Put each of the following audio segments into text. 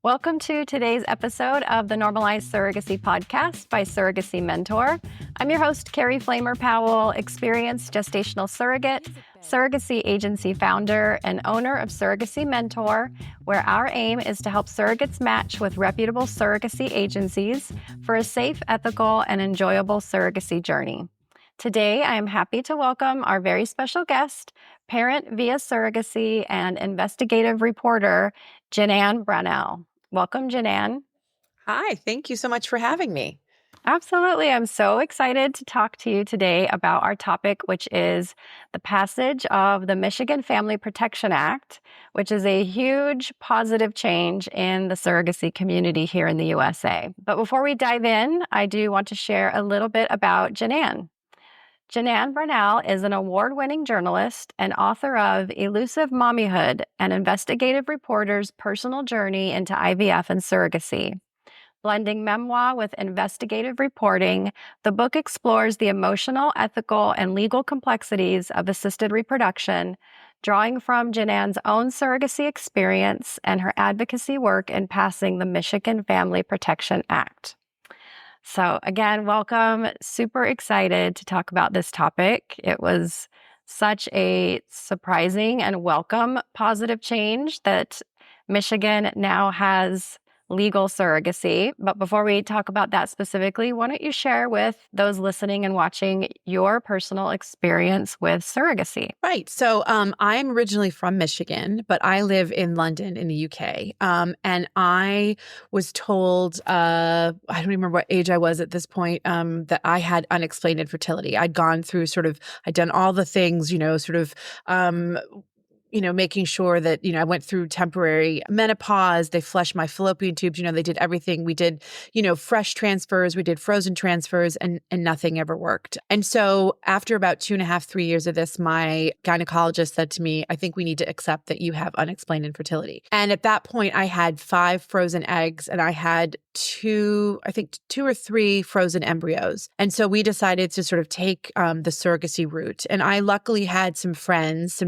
Welcome to today's episode of the Normalized Surrogacy podcast by Surrogacy Mentor. I'm your host, Carrie Flamer Powell, experienced gestational surrogate, surrogacy agency founder, and owner of Surrogacy Mentor, where our aim is to help surrogates match with reputable surrogacy agencies for a safe, ethical, and enjoyable surrogacy journey. Today, I am happy to welcome our very special guest, parent via surrogacy and investigative reporter, Jeananne Brownell. Welcome, Jeananne. Hi, thank you so much for having me. Absolutely. I'm so excited to talk to you today about our topic, which is the passage of the Michigan Family Protection Act, which is a huge positive change in the surrogacy community here in the USA. But before we dive in, I do want to share a little bit about Jeananne. Jeananne Brownell is an award-winning journalist and author of Elusive Mommyhood, an investigative reporter's personal journey into IVF and surrogacy. Blending memoir with investigative reporting, the book explores the emotional, ethical, and legal complexities of assisted reproduction, drawing from Jeananne's own surrogacy experience and her advocacy work in passing the Michigan Family Protection Act. So again, welcome. Super excited to talk about this topic. It was such a surprising and welcome positive change that Michigan now has legal surrogacy. But before we talk about that specifically, why don't you share with those listening and watching your personal experience with surrogacy? Right. So I'm originally from Michigan, but I live in London in the UK. And I was told, I don't remember what age I was at this point, that I had unexplained infertility. I'd gone through I'd done all the things, making sure that, I went through temporary menopause. They flushed my fallopian tubes. They did everything. We did, fresh transfers. We did frozen transfers and nothing ever worked. And so after about 2.5, 3 years of this, my gynecologist said to me, I think we need to accept that you have unexplained infertility. And at that point, I had 5 frozen eggs and I had 2 or 3 frozen embryos. And so we decided to sort of take the surrogacy route. And I luckily had some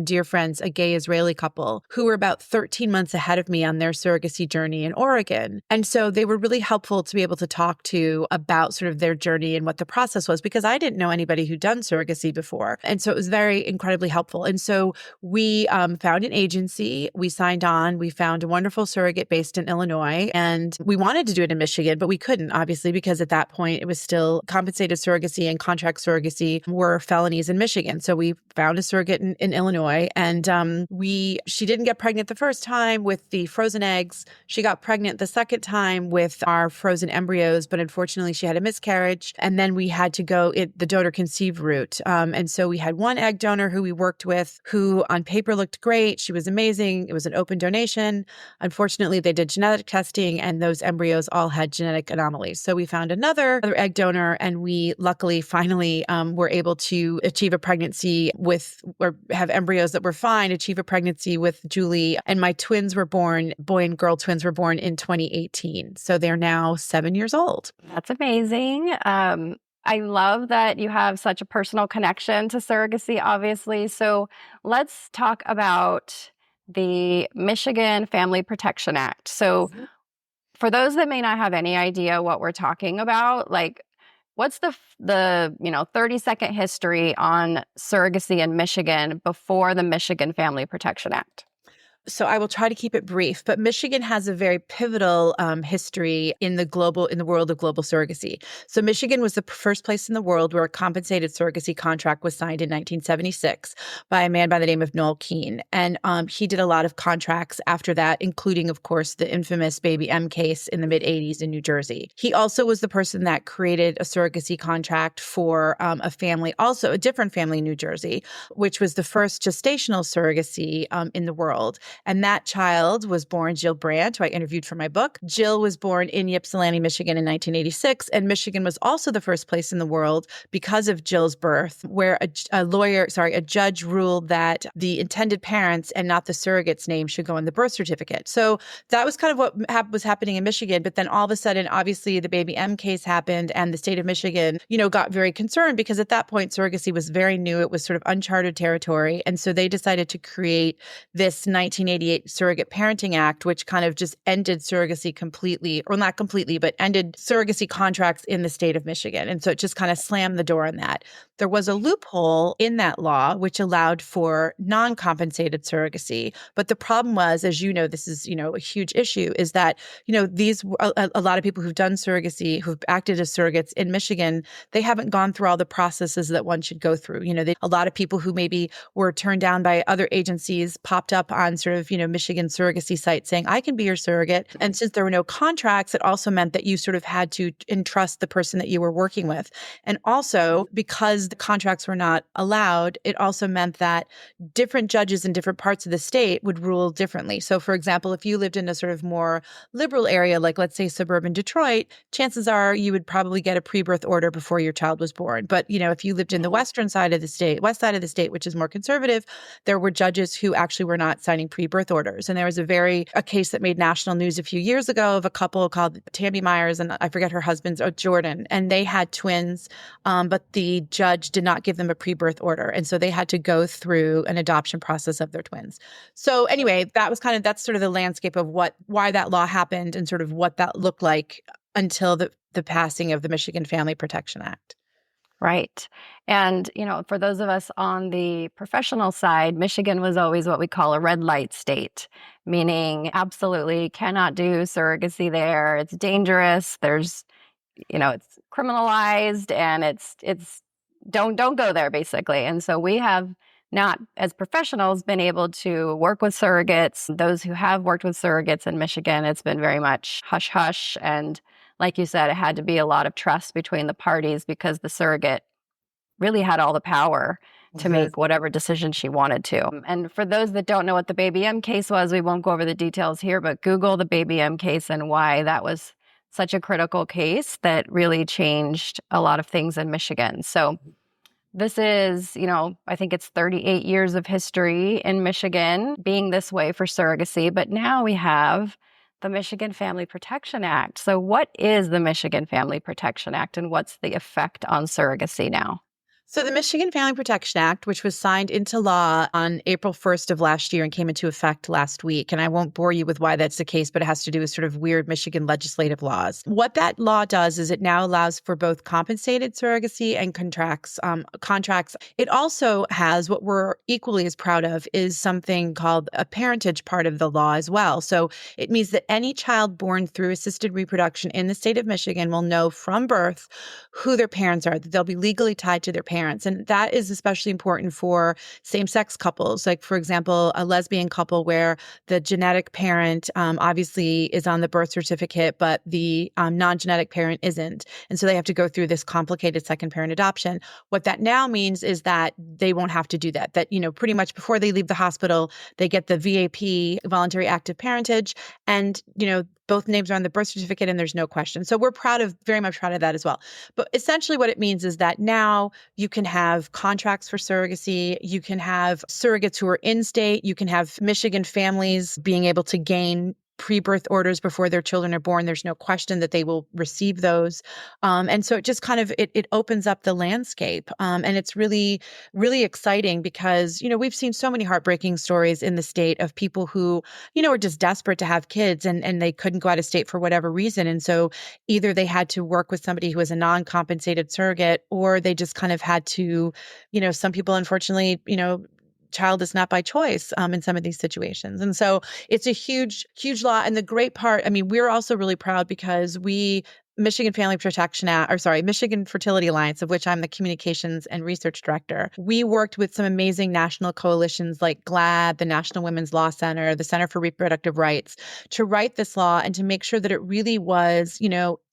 dear friends, a gay Israeli couple who were about 13 months ahead of me on their surrogacy journey in Oregon. And so they were really helpful to be able to talk to about sort of their journey and what the process was, because I didn't know anybody who'd done surrogacy before. And so it was very incredibly helpful. And so we found an agency, we signed on, we found a wonderful surrogate based in Illinois, and we wanted to do it in Michigan, but we couldn't, obviously, because at that point it was still compensated surrogacy and contract surrogacy were felonies in Michigan. So we found a surrogate in Illinois, and she didn't get pregnant the first time with the frozen eggs. She got pregnant the second time with our frozen embryos, but unfortunately she had a miscarriage. And then we had to go the donor conceived route. And so we had one egg donor who we worked with, who on paper looked great. She was amazing. It was an open donation. Unfortunately, they did genetic testing and those embryos all had genetic anomalies. So we found another egg donor, and we luckily finally were able to achieve a pregnancy or have embryos that were fine, achieve a pregnancy with Julie. And my twins were born, boy and girl twins were born in 2018. So they're now 7 years old. That's amazing. I love that you have such a personal connection to surrogacy, obviously. So let's talk about the Michigan Family Protection Act. So for those that may not have any idea what we're talking about, what's the 30-second history on surrogacy in Michigan before the Michigan Family Protection Act? So I will try to keep it brief, but Michigan has a very pivotal history in the world of global surrogacy. So Michigan was the first place in the world where a compensated surrogacy contract was signed in 1976 by a man by the name of Noel Keene. And he did a lot of contracts after that, including, of course, the infamous Baby M case in the mid-'80s in New Jersey. He also was the person that created a surrogacy contract for a different family in New Jersey, which was the first gestational surrogacy in the world. And that child was born Jill Brandt, who I interviewed for my book. Jill was born in Ypsilanti, Michigan in 1986. And Michigan was also the first place in the world because of Jill's birth, where a judge ruled that the intended parents and not the surrogate's name should go on the birth certificate. So that was kind of what was happening in Michigan. But then all of a sudden, obviously, the Baby M case happened and the state of Michigan, got very concerned because at that point, surrogacy was very new. It was sort of uncharted territory. And so they decided to create this 19 1988 Surrogate Parenting Act, which kind of just ended surrogacy completely, or not completely, but ended surrogacy contracts in the state of Michigan. And so it just kind of slammed the door on that. There was a loophole in that law which allowed for non-compensated surrogacy. But the problem was, as you know, this is, a huge issue, is that, these a lot of people who've done surrogacy, who've acted as surrogates in Michigan, they haven't gone through all the processes that one should go through. A lot of people who maybe were turned down by other agencies popped up on sort of, Michigan surrogacy sites saying, I can be your surrogate. And since there were no contracts, it also meant that you sort of had to entrust the person that you were working with. And also, because the contracts were not allowed, it also meant that different judges in different parts of the state would rule differently. So, for example, if you lived in a sort of more liberal area, like let's say suburban Detroit, chances are you would probably get a pre-birth order before your child was born. But, if you lived in the west side of the state, which is more conservative, there were judges who actually were not signing pre-birth orders. And there was a case that made national news a few years ago of a couple called Tammy Myers and I forget her husband's, Jordan, and they had twins, but the judge did not give them a pre-birth order. And so they had to go through an adoption process of their twins. So anyway, that's sort of the landscape of why that law happened and sort of what that looked like until the passing of the Michigan Family Protection Act. Right. And, for those of us on the professional side, Michigan was always what we call a red light state, meaning absolutely cannot do surrogacy there. It's dangerous. It's criminalized and it's don't go there basically. And so we have not, as professionals, been able to work with surrogates. Those who have worked with surrogates in Michigan, it's been very much hush hush. And like you said, it had to be a lot of trust between the parties because the surrogate really had all the power to make whatever decision she wanted to. And for those that don't know what the Baby M case was, we won't go over the details here, but Google the Baby M case and why that was such a critical case that really changed a lot of things in Michigan. So this is, I think it's 38 years of history in Michigan being this way for surrogacy, but now we have the Michigan Family Protection Act. So what is the Michigan Family Protection Act and what's the effect on surrogacy now? So the Michigan Family Protection Act, which was signed into law on April 1st of last year and came into effect last week, and I won't bore you with why that's the case, but it has to do with sort of weird Michigan legislative laws. What that law does is it now allows for both compensated surrogacy and contracts. It also has what we're equally as proud of is something called a parentage part of the law as well. So it means that any child born through assisted reproduction in the state of Michigan will know from birth who their parents are, that they'll be legally tied to their parents. And that is especially important for same-sex couples. Like, for example, a lesbian couple where the genetic parent obviously is on the birth certificate, but the non-genetic parent isn't. And so they have to go through this complicated second parent adoption. What that now means is that they won't have to do that. That, pretty much before they leave the hospital, they get the VAP, voluntary active parentage, and, both names are on the birth certificate and there's no question. So we're very much proud of that as well. But essentially what it means is that now you can have contracts for surrogacy. You can have surrogates who are in state. You can have Michigan families being able to gain pre-birth orders before their children are born. There's no question that they will receive those. And so it just kind of, it opens up the landscape. And it's really, really exciting because, we've seen so many heartbreaking stories in the state of people who, are just desperate to have kids and they couldn't go out of state for whatever reason. And so either they had to work with somebody who was a non-compensated surrogate, or they just kind of had to, some people unfortunately, child is not by choice in some of these situations. And so it's a huge, huge law. And the great part, we're also really proud because Michigan Family Protection Act, Michigan Fertility Alliance, of which I'm the communications and research director. We worked with some amazing national coalitions like GLAAD, the National Women's Law Center, the Center for Reproductive Rights, to write this law and to make sure that it really was,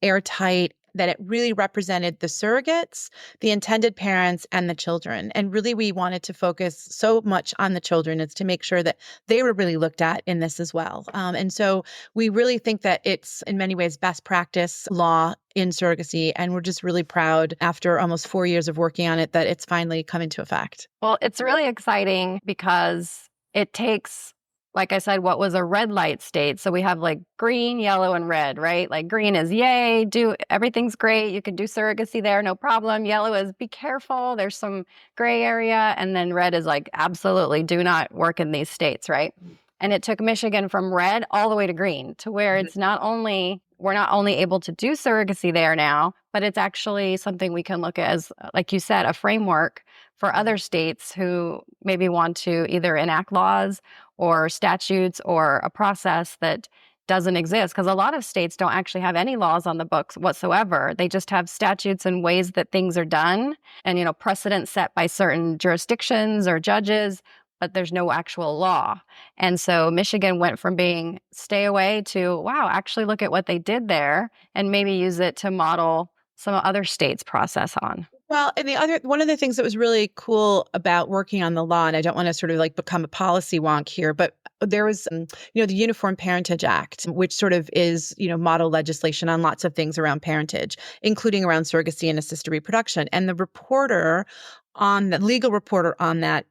airtight, that it really represented the surrogates, the intended parents, and the children. And really, we wanted to focus so much on the children as to make sure that they were really looked at in this as well. And so we really think that it's, in many ways, best practice law in surrogacy. And we're just really proud, after almost 4 years of working on it, that it's finally come into effect. Well, it's really exciting because it takes, like I said, what was a red light state. So we have like green, yellow, and red, right? Like green is yay, everything's great. You can do surrogacy there, no problem. Yellow is be careful. There's some gray area. And then red is like absolutely do not work in these states, right? And it took Michigan from red all the way to green, to where Mhm. it's not only we're not only able to do surrogacy there now, but it's actually something we can look at as, like you said, a framework for Mhm. other states who maybe want to either enact laws or statutes or a process that doesn't exist. Because a lot of states don't actually have any laws on the books whatsoever. They just have statutes and ways that things are done, and precedents set by certain jurisdictions or judges, but there's no actual law. And so Michigan went from being stay away to, wow, actually look at what they did there and maybe use it to model some other states' process on. Well, and the other one of the things that was really cool about working on the law, and I don't want to sort of like become a policy wonk here, but there was, the Uniform Parentage Act, which sort of is, model legislation on lots of things around parentage, including around surrogacy and assisted reproduction. And the reporter on the legal reporter on that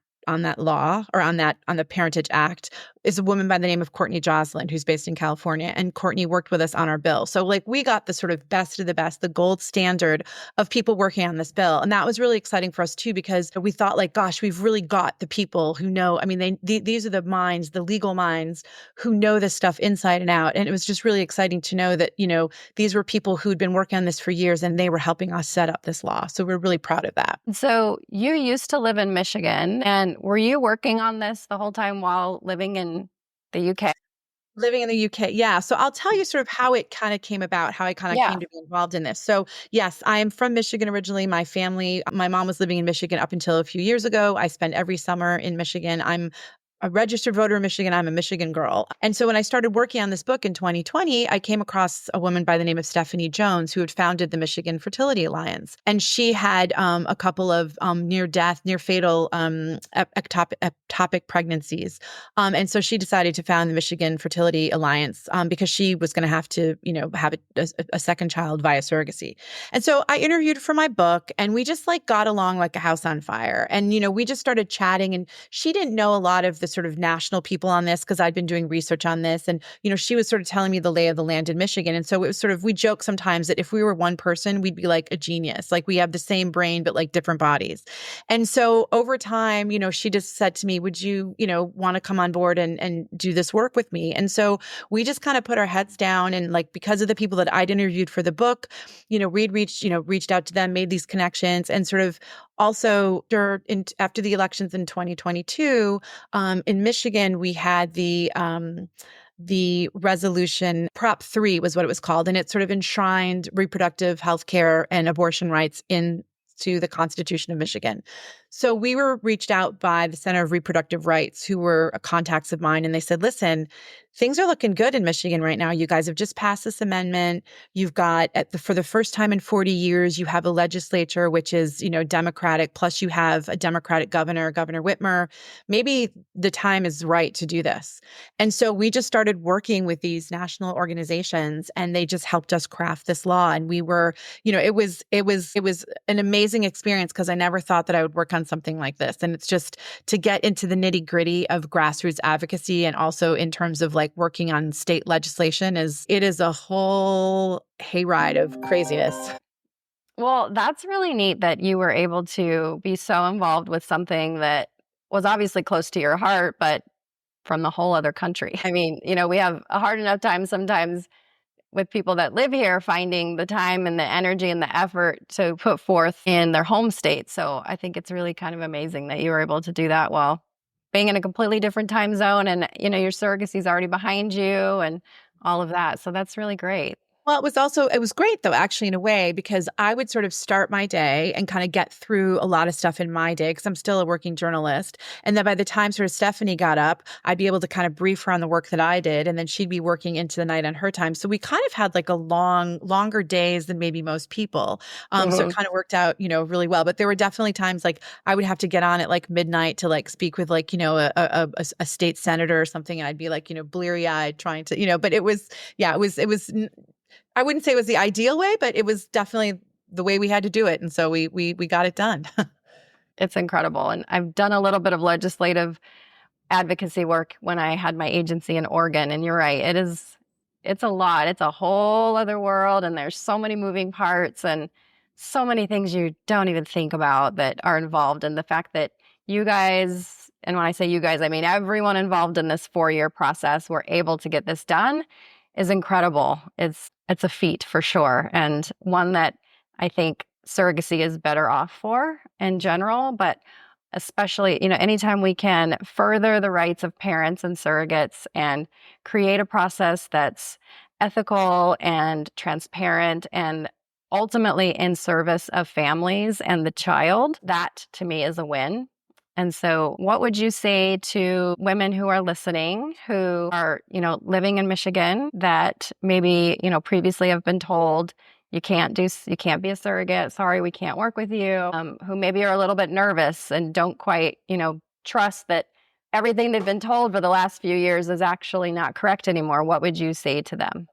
law or on the Parentage Act is a woman by the name of Courtney Joslin, who's based in California. And Courtney worked with us on our bill. So like we got the sort of best of the best, the gold standard of people working on this bill. And that was really exciting for us too, because we thought like, gosh, we've really got the people who know, I mean, these are the minds, the legal minds who know this stuff inside and out. And it was just really exciting to know that, these were people who'd been working on this for years and they were helping us set up this law. So we're really proud of that. So you used to live in Michigan, and were you working on this the whole time while living in the UK? Living in the UK, yeah. So I'll tell you sort of how it kind of came about, how I kind of Yeah. came to be involved in this. So, yes, I am from Michigan originally. My mom was living in Michigan up until a few years ago. I spend every summer in Michigan. I'm a registered voter in Michigan. I'm a Michigan girl. And so when I started working on this book in 2020, I came across a woman by the name of Stephanie Jones, who had founded the Michigan Fertility Alliance. And she had a couple of near death, near fatal ectopic pregnancies. And so she decided to found the Michigan Fertility Alliance because she was going to have to, have a second child via surrogacy. And so I interviewed for my book, and we just like got along like a house on fire. And, we just started chatting, and she didn't know a lot of the sort of national people on this because I'd been doing research on this. And, she was sort of telling me the lay of the land in Michigan. And so it was sort of, we joke sometimes that if we were one person, we'd be like a genius. Like we have the same brain, but like different bodies. And so over time, she just said to me, would you, want to come on board and do this work with me? And so we just kind of put our heads down, and like, because of the people that I'd interviewed for the book, we'd reached out to them, made these connections, and sort of also after the elections in 2022, in Michigan, we had the resolution Prop 3 was what it was called, and it sort of enshrined reproductive health care and abortion rights into the Constitution of Michigan. So we were reached out by the Center of Reproductive Rights, who were contacts of mine, and they said, listen, things are looking good in Michigan right now. You guys have just passed this amendment. You've got, for the first time in 40 years, you have a legislature which is, Democratic, plus you have a Democratic governor, Governor Whitmer. Maybe the time is right to do this. And so we just started working with these national organizations, and they just helped us craft this law. And we were, it was an amazing experience because I never thought that I would work on something like this. And it's just to get into the nitty gritty of grassroots advocacy, and also in terms of like working on state legislation, it is a whole hayride of craziness. Well, that's really neat that you were able to be so involved with something that was obviously close to your heart, but from the whole other country. I mean, we have a hard enough time sometimes with people that live here finding the time and the energy and the effort to put forth in their home state. So I think it's really kind of amazing that you were able to do that while being in a completely different time zone, and your surrogacy is already behind you and all of that. So that's really great. Well, it was great though, actually, in a way, because I would sort of start my day and kind of get through a lot of stuff in my day because I'm still a working journalist. And then by the time sort of Stephanie got up, I'd be able to kind of brief her on the work that I did. And then she'd be working into the night on her time. So we kind of had like longer days than maybe most people. So it Mhm. kind of worked out, really well. But there were definitely times like I would have to get on at like midnight to like speak with like, a state senator or something. And I'd be like, bleary eyed trying to, but it was, yeah, I wouldn't say it was the ideal way, but it was definitely the way we had to do it. And so we got it done. It's incredible. And I've done a little bit of legislative advocacy work when I had my agency in Oregon. And you're right, it's a lot. It's a whole other world. And there's so many moving parts and so many things you don't even think about that are involved. And the fact that you guys and when I say you guys, I mean everyone involved in this 4-year process, were able to get this done is incredible. It's a feat for sure, and one that I think surrogacy is better off for in general, but especially, anytime we can further the rights of parents and surrogates and create a process that's ethical and transparent and ultimately in service of families and the child, that to me is a win. And so, what would you say to women who are listening, who are, living in Michigan, that maybe, previously have been told you can't be a surrogate. Sorry, we can't work with you. Who maybe are a little bit nervous and don't quite, trust that everything they've been told for the last few years is actually not correct anymore. What would you say to them?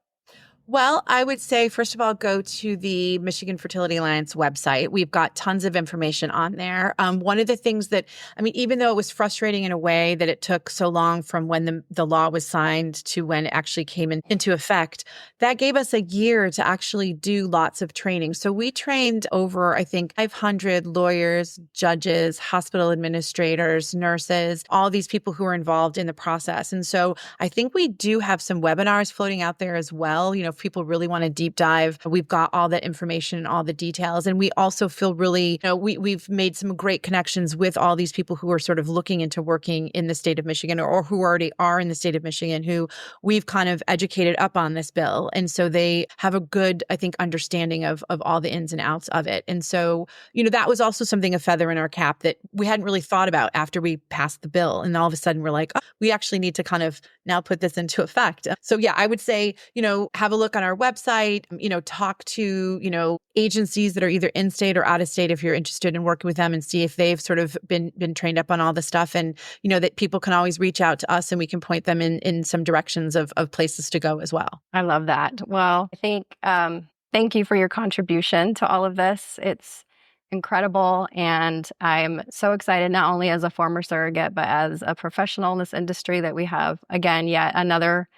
Well, I would say, first of all, go to the Michigan Fertility Alliance website. We've got tons of information on there. One of the things that, I mean, even though it was frustrating in a way that it took so long from when the law was signed to when it actually came into effect, that gave us a year to actually do lots of training. So we trained over, I think, 500 lawyers, judges, hospital administrators, nurses, all these people who are involved in the process. And so I think we do have some webinars floating out there as well. If people really want to deep dive, we've got all that information and all the details. And we also feel really, we've made some great connections with all these people who are sort of looking into working in the state of Michigan, or who already are in the state of Michigan, who we've kind of educated up on this bill. And so they have a good, I think, understanding of all the ins and outs of it. And so, that was also something, a feather in our cap that we hadn't really thought about after we passed the bill. And all of a sudden we're like, oh, we actually need to kind of now put this into effect. So yeah, I would say, have a look on our website, talk to, agencies that are either in state or out of state if you're interested in working with them, and see if they've sort of been trained up on all this stuff. And, that people can always reach out to us and we can point them in some directions of places to go as well. I love that. Well, I think, thank you for your contribution to all of this. It's incredible. And I'm so excited, not only as a former surrogate, but as a professional in this industry, that we have, again, yet another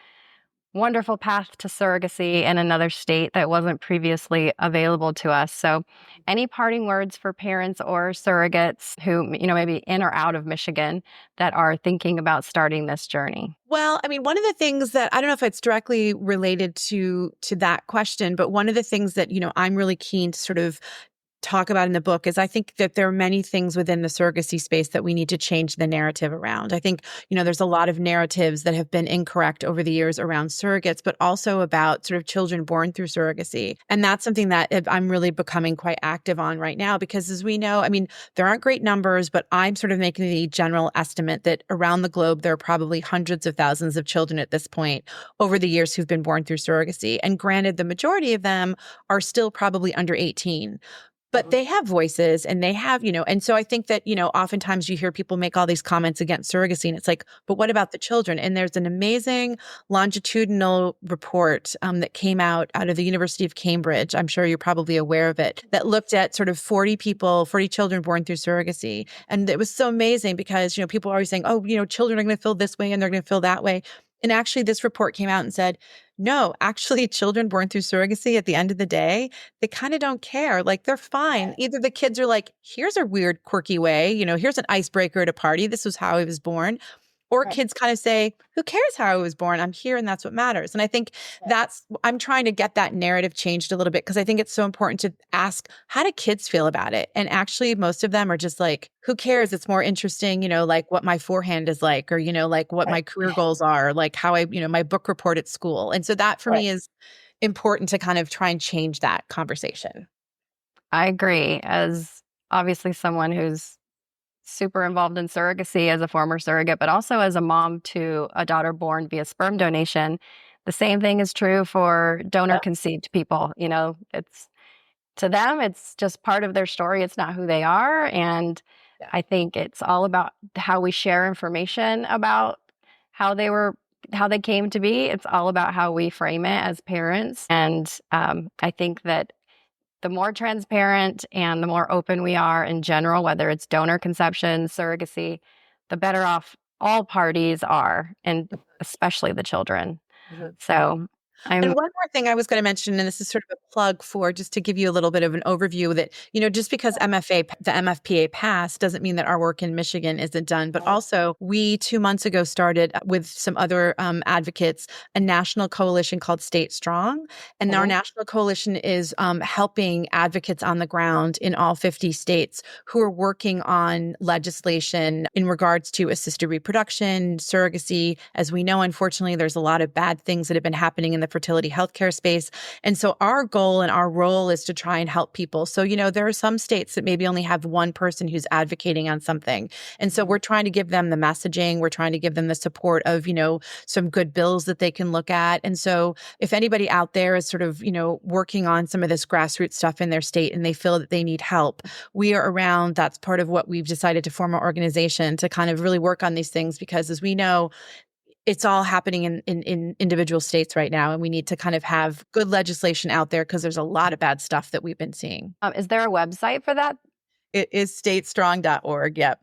wonderful path to surrogacy in another state that wasn't previously available to us. So, any parting words for parents or surrogates who, maybe in or out of Michigan, that are thinking about starting this journey? Well, I mean, one of the things that, I don't know if it's directly related to that question, but one of the things that, I'm really keen to sort of talk about in the book is, I think that there are many things within the surrogacy space that we need to change the narrative around. I think, there's a lot of narratives that have been incorrect over the years around surrogates, but also about sort of children born through surrogacy. And that's something that I'm really becoming quite active on right now, because as we know, I mean, there aren't great numbers, but I'm sort of making the general estimate that around the globe, there are probably hundreds of thousands of children at this point over the years who've been born through surrogacy. And granted, the majority of them are still probably under 18. But they have voices and they have, and so I think that, oftentimes you hear people make all these comments against surrogacy, and it's like, but what about the children? And there's an amazing longitudinal report that came out of the University of Cambridge. I'm sure you're probably aware of it, that looked at sort of 40 children born through surrogacy. And it was so amazing because, people are always saying, oh, children are going to feel this way and they're going to feel that way. And actually, this report came out and said, no, actually, children born through surrogacy, at the end of the day, they kind of don't care. Like, they're fine. Either the kids are like, here's a weird, quirky way, here's an icebreaker at a party. This was how I was born. Or kids kind of say, who cares how I was born? I'm here and that's what matters. And I think I'm trying to get that narrative changed a little bit, because I think it's so important to ask, how do kids feel about it? And actually, most of them are just like, who cares? It's more interesting, like what my forehand is like, or, like what my career goals are, like how I, my book report at school. And so that for me is important to kind of try and change that conversation. I agree. As obviously someone who's super involved in surrogacy as a former surrogate, but also as a mom to a daughter born via sperm donation, the same thing is true for donor conceived people. It's, to them, it's just part of their story. It's not who they are. And I think it's all about how we share information about how they came to be. It's all about how we frame it as parents. And I think that the more transparent and the more open we are in general, whether it's donor conception, surrogacy, the better off all parties are, and especially the children. So I'm And one more thing I was going to mention, and this is sort of a plug for just to give you a little bit of an overview that, just because the MFPA passed doesn't mean that our work in Michigan isn't done. But also, we 2 months ago started with some other advocates a national coalition called State Strong. And our national coalition is helping advocates on the ground in all 50 states who are working on legislation in regards to assisted reproduction, surrogacy. As we know, unfortunately, there's a lot of bad things that have been happening in the fertility healthcare space. And so our goal and our role is to try and help people. So, there are some states that maybe only have one person who's advocating on something. And so we're trying to give them the messaging. We're trying to give them the support of, some good bills that they can look at. And so if anybody out there is sort of, working on some of this grassroots stuff in their state and they feel that they need help, we are around. That's part of what we've decided to form our organization to kind of really work on these things, because as we know, it's all happening in individual states right now. And we need to kind of have good legislation out there because there's a lot of bad stuff that we've been seeing. is there a website for that? It is statestrong.org. Yep.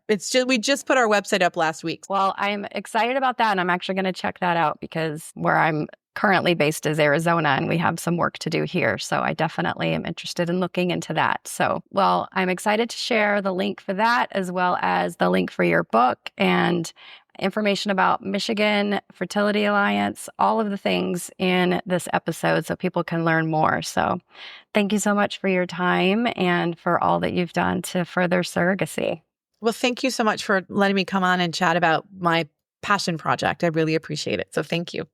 We just put our website up last week. Well, I'm excited about that, and I'm actually going to check that out because where I'm currently based is Arizona, and we have some work to do here. So I definitely am interested in looking into that. So, well, I'm excited to share the link for that as well as the link for your book and information about Michigan Fertility Alliance, all of the things in this episode so people can learn more. So thank you so much for your time and for all that you've done to further surrogacy. Well, thank you so much for letting me come on and chat about my passion project. I really appreciate it. So thank you.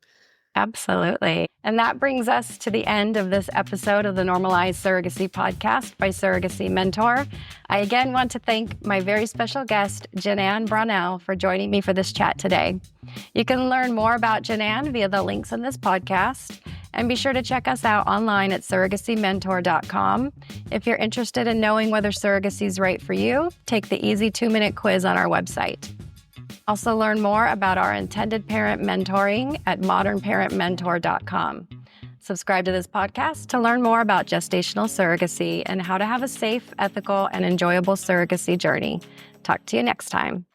Absolutely. And that brings us to the end of this episode of the Normalized Surrogacy podcast by Surrogacy Mentor. I again want to thank my very special guest, Jeananne Brownell, for joining me for this chat today. You can learn more about Jeananne via the links in this podcast. And be sure to check us out online at surrogacymentor.com. If you're interested in knowing whether surrogacy is right for you, take the easy 2-minute quiz on our website. Also learn more about our intended parent mentoring at modernparentmentor.com. Subscribe to this podcast to learn more about gestational surrogacy and how to have a safe, ethical, and enjoyable surrogacy journey. Talk to you next time.